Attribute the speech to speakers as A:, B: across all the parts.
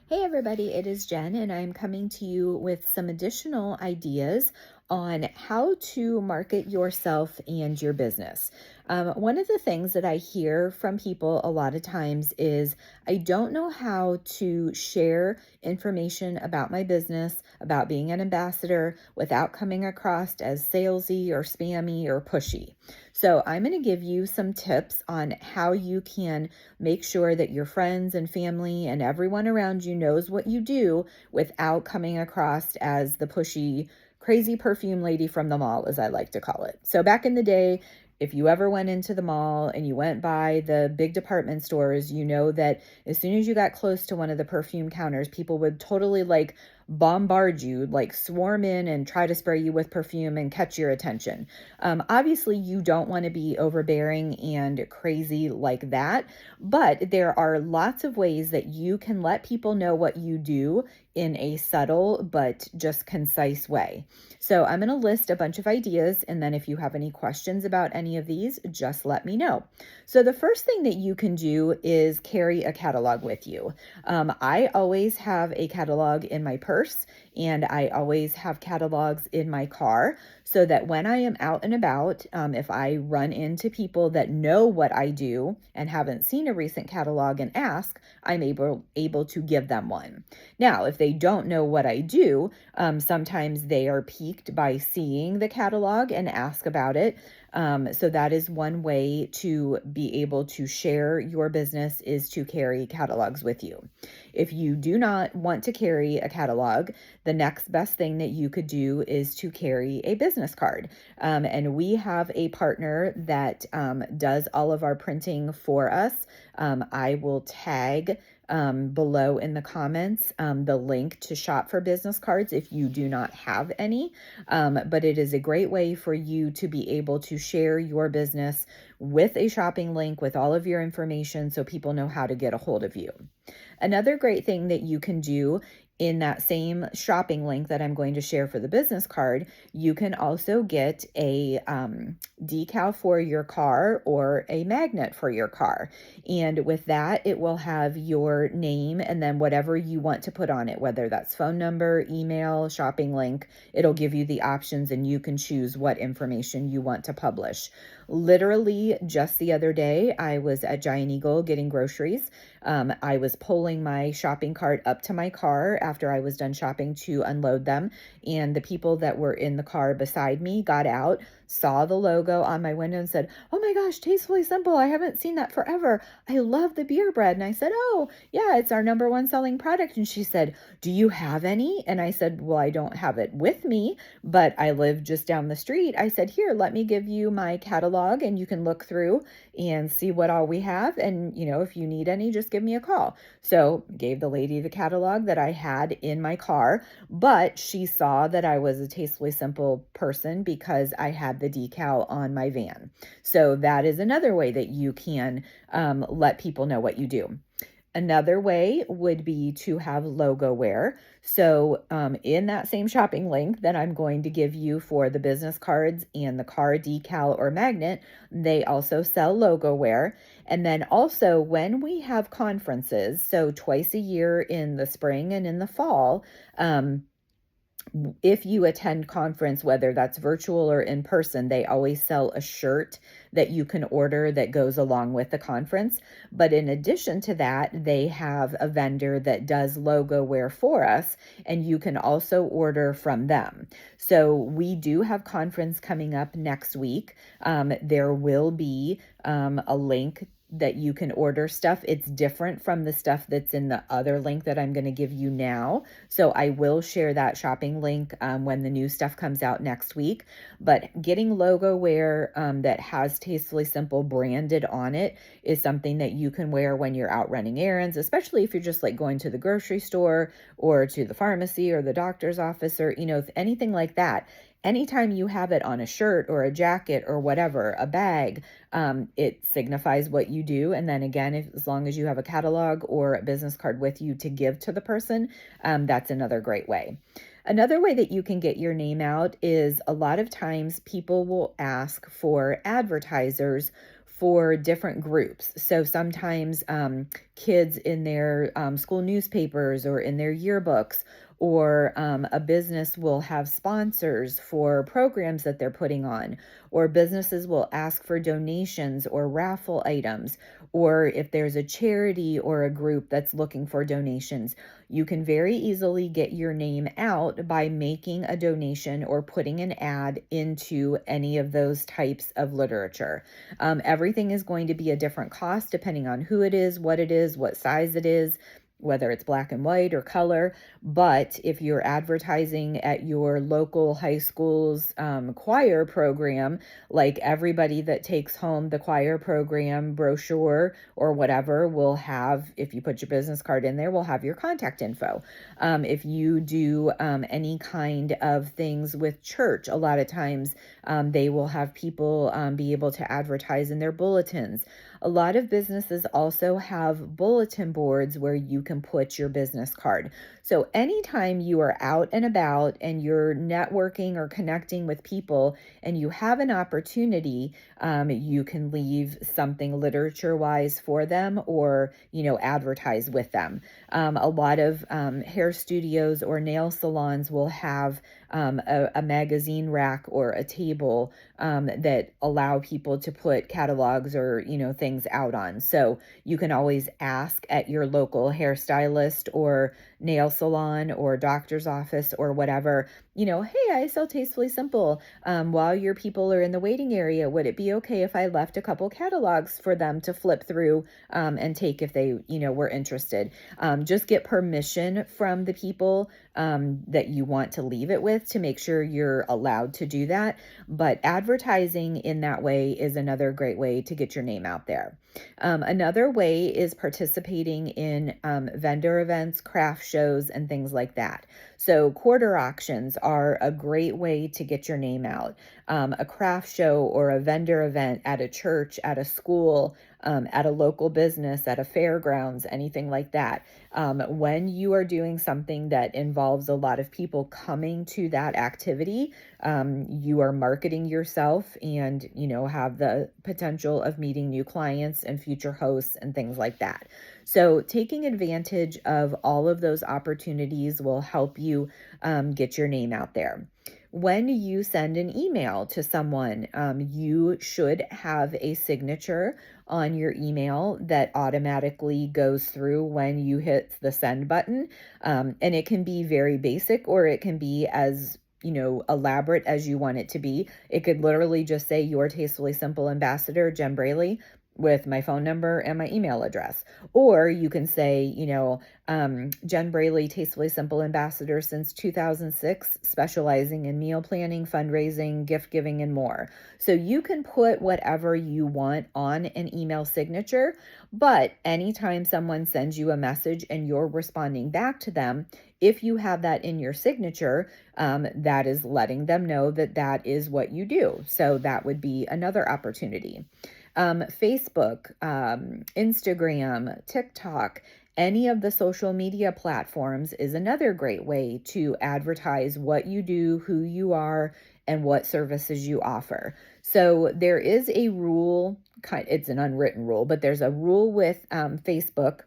A: Hey everybody, it is Jen, and I'm coming to you with some additional ideas on how to market yourself and your business. One of the things that I hear from people a lot of times is I don't know how to share information about my business, about being an ambassador, without coming across as salesy or spammy or pushy. So, I'm going to give you some tips on how you can make sure that your friends and family and everyone around you knows what you do without coming across as the pushy, crazy perfume lady from the mall, as I like to call it. So back in the day, if you ever went into the mall and you went by the big department stores, you know that as soon as you got close to one of the perfume counters, people would totally like bombard you, like swarm in and try to spray you with perfume and catch your attention. Obviously, you don't want to be overbearing and crazy like that, but there are lots of ways that you can let people know what you do in a subtle but just concise way. So I'm going to list a bunch of ideas, and then if you have any questions about any of these, just let me know. So the first thing that you can do is carry a catalog with you. I always have a catalog in my purse, and I always have catalogs in my car so that when I am out and about, if I run into people that know what I do and haven't seen a recent catalog and ask, I'm able to give them one. Now, if they don't know what I do, sometimes they are piqued by seeing the catalog and ask about it. So that is one way to be able to share your business, is to carry catalogs with you. If you do not want to carry a catalog, the next best thing that you could do is to carry a business card. And we have a partner that does all of our printing for us. I will tag below in the comments the link to shop for business cards if you do not have any. But it is a great way for you to be able to share your business with a shopping link with all of your information so people know how to get a hold of you. Another great thing that you can do in that same shopping link that I'm going to share for the business card, you can also get a decal for your car or a magnet for your car. And with that, it will have your name and then whatever you want to put on it, whether that's phone number, email, shopping link. It'll give you the options and you can choose what information you want to publish. Literally just the other day, I was at Giant Eagle getting groceries. I was pulling my shopping cart up to my car after I was done shopping to unload them. And the people that were in the car beside me got out, saw the logo on my window and said, "Oh my gosh, Tastefully Simple. I haven't seen that forever. I love the beer bread." And I said, "Oh, yeah, it's our number one selling product." And she said, "Do you have any?" And I said, "Well, I don't have it with me, but I live just down the street." I said, "Here, let me give you my catalog and you can look through and see what all we have. And, if you need any, just give me a call." So gave the lady the catalog that I had in my car, but she saw that I was a Tastefully Simple person because I had the decal on my van. So that is another way that you can let people know what you do. Another way would be to have logo wear. So, in that same shopping link that I'm going to give you for the business cards and the car decal or magnet, they also sell logo wear. And then also, when we have conferences, so twice a year in the spring and in the fall, if you attend conference, whether that's virtual or in person, they always sell a shirt that you can order that goes along with the conference. But in addition to that, they have a vendor that does logo wear for us, and you can also order from them. So we do have conference coming up next week. There will be a link that you can order stuff. It's different from the stuff that's in the other link that I'm going to give you now. So I will share that shopping link when the new stuff comes out next week. But getting logo wear that has Tastefully Simple branded on it is something that you can wear when you're out running errands, especially if you're just like going to the grocery store or to the pharmacy or the doctor's office or, anything like that. Anytime you have it on a shirt or a jacket or whatever, a bag, it signifies what you do. And then again, as long as you have a catalog or a business card with you to give to the person, that's another great way. Another way that you can get your name out is a lot of times people will ask for advertisers for different groups. So sometimes kids in their school newspapers or in their yearbooks, or a business will have sponsors for programs that they're putting on, or businesses will ask for donations or raffle items, or if there's a charity or a group that's looking for donations. You can very easily get your name out by making a donation or putting an ad into any of those types of literature. Everything is going to be a different cost depending on who it is, what size it is, whether it's black and white or color. But if you're advertising at your local high school's choir program, like everybody that takes home the choir program brochure or whatever will have, if you put your business card in there, will have your contact info. If you do any kind of things with church, a lot of times they will have people be able to advertise in their bulletins. A lot of businesses also have bulletin boards where you can put your business card. So anytime you are out and about and you're networking or connecting with people and you have an opportunity, you can leave something literature-wise for them, or, advertise with them. A lot of hair studios or nail salons will have a magazine rack or a table that allow people to put catalogs or, things out on. So you can always ask at your local hairstylist or nail salon or doctor's office or whatever, hey, I sell Tastefully Simple. While your people are in the waiting area, would it be okay if I left a couple catalogs for them to flip through and take if they, were interested? Just get permission from the people that you want to leave it with to make sure you're allowed to do that. But advertising in that way is another great way to get your name out there. Another way is participating in vendor events, craft shows, and things like that. So quarter auctions are a great way to get your name out. A craft show or a vendor event at a church, at a school, at a local business, at a fairgrounds, anything like that. When you are doing something that involves a lot of people coming to that activity, you are marketing yourself and, have the potential of meeting new clients and future hosts and things like that. So taking advantage of all of those opportunities will help you get your name out there. When you send an email to someone, you should have a signature on your email that automatically goes through when you hit the send button. And it can be very basic, or it can be as elaborate as you want it to be. It could literally just say, your Tastefully Simple Ambassador, Jen Braley, with my phone number and my email address. Or you can say, Jen Braley, Tastefully Simple Ambassador since 2006, specializing in meal planning, fundraising, gift giving, and more. So you can put whatever you want on an email signature, but anytime someone sends you a message and you're responding back to them, if you have that in your signature, that is letting them know that that is what you do. So that would be another opportunity. Facebook, Instagram, TikTok, any of the social media platforms is another great way to advertise what you do, who you are, and what services you offer. So there is a rule, it's an unwritten rule, but there's a rule with Facebook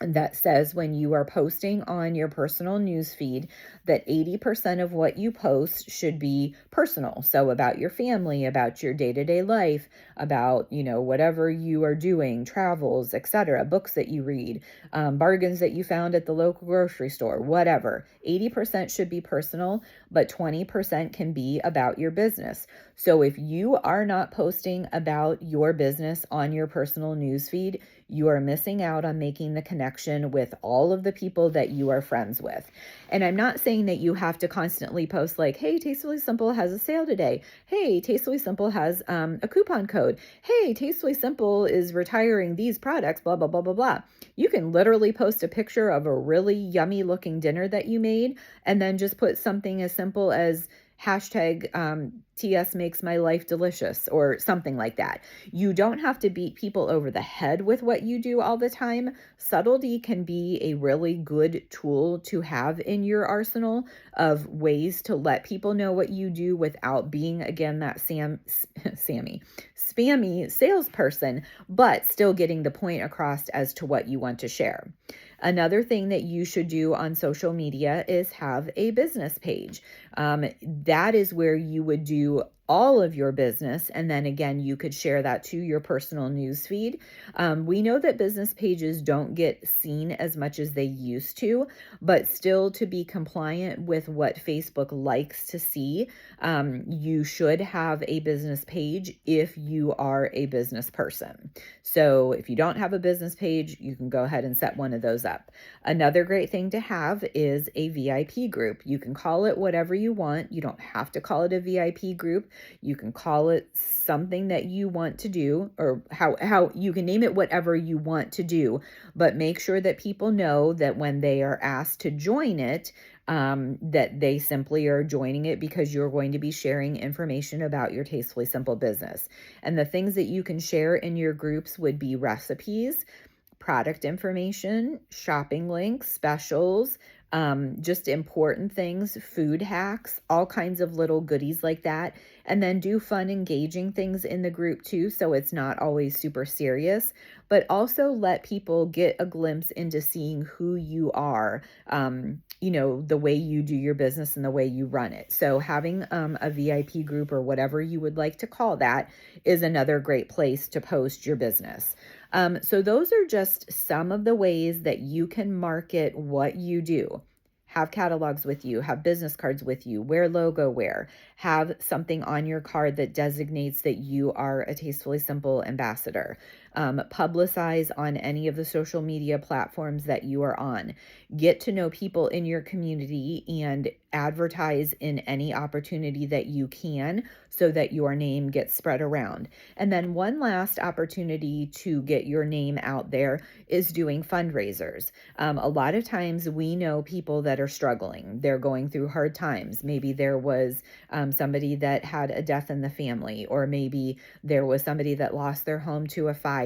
A: that says when you are posting on your personal newsfeed that 80% of what you post should be personal. So about your family, about your day-to-day life, about, whatever you are doing, travels, etc., books that you read, bargains that you found at the local grocery store, whatever. 80% should be personal, but 20% can be about your business. So if you are not posting about your business on your personal newsfeed, you are missing out on making the connection with all of the people that you are friends with. And I'm not saying that you have to constantly post like, hey, Tastefully Simple has a sale today. Hey, Tastefully Simple has a coupon code. Hey, Tastefully Simple is retiring these products, blah, blah, blah, blah, blah. You can literally post a picture of a really yummy looking dinner that you made and then just put something as simple as, hashtag TS makes my life delicious or something like that. You don't have to beat people over the head with what you do all the time. Subtlety can be a really good tool to have in your arsenal of ways to let people know what you do without being, again, that spammy salesperson, but still getting the point across as to what you want to share. Another thing that you should do on social media is have a business page. That is where you would do all of your business. And then again, you could share that to your personal news feed. We know that business pages don't get seen as much as they used to, but still to be compliant with what Facebook likes to see, you should have a business page if you are a business person. So if you don't have a business page, you can go ahead and set one of those up. Another great thing to have is a VIP group. You can call it whatever you want. You don't have to call it a VIP group. You can call it something that you want to do, or how you can name it whatever you want to do, but make sure that people know that when they are asked to join it, that they simply are joining it because you're going to be sharing information about your Tastefully Simple business. And the things that you can share in your groups would be recipes, product information, shopping links, specials, just important things, food hacks, all kinds of little goodies like that. And then do fun, engaging things in the group too, so it's not always super serious, but also let people get a glimpse into seeing who you are, the way you do your business and the way you run it. So having a VIP group, or whatever you would like to call that, is another great place to post your business. So those are just some of the ways that you can market what you do. Have catalogs with you, have business cards with you, wear logo wear, have something on your card that designates that you are a Tastefully Simple ambassador. Publicize on any of the social media platforms that you are on. Get to know people in your community and advertise in any opportunity that you can so that your name gets spread around. And then one last opportunity to get your name out there is doing fundraisers. A lot of times we know people that are struggling. They're going through hard times. Maybe there was somebody that had a death in the family, or maybe there was somebody that lost their home to a fire,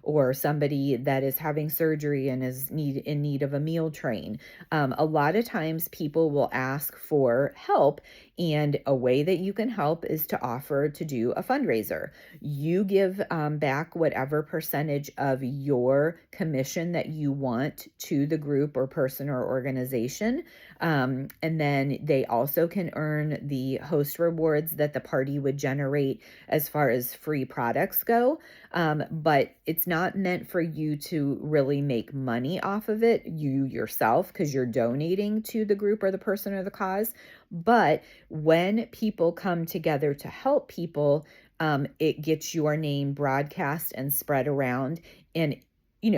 A: or somebody that is having surgery and is in need of a meal train. A lot of times people will ask for help, and a way that you can help is to offer to do a fundraiser. You give back whatever percentage of your commission that you want to the group or person or organization. And then they also can earn the host rewards that the party would generate as far as free products go. But it's not meant for you to really make money off of it, you yourself, because you're donating to the group or the person or the cause. But when people come together to help people, it gets your name broadcast and spread around, and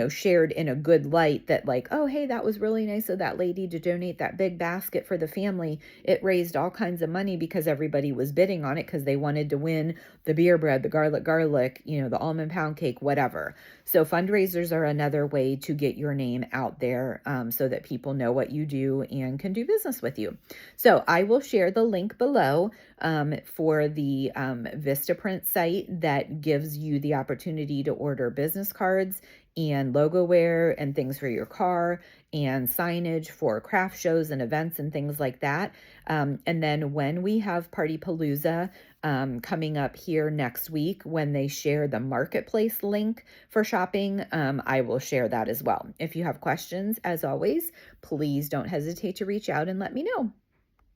A: shared in a good light, that like, oh, hey, that was really nice of that lady to donate that big basket for the family. It raised all kinds of money because everybody was bidding on it because they wanted to win the beer bread, the garlic, the almond pound cake, whatever. So fundraisers are another way to get your name out there, so that people know what you do and can do business with you. So I will share the link below for the Vistaprint site that gives you the opportunity to order business cards and logo wear and things for your car and signage for craft shows and events and things like that. And then when we have Party Palooza coming up here next week, when they share the marketplace link for shopping, I will share that as well. If you have questions, as always, please don't hesitate to reach out and let me know.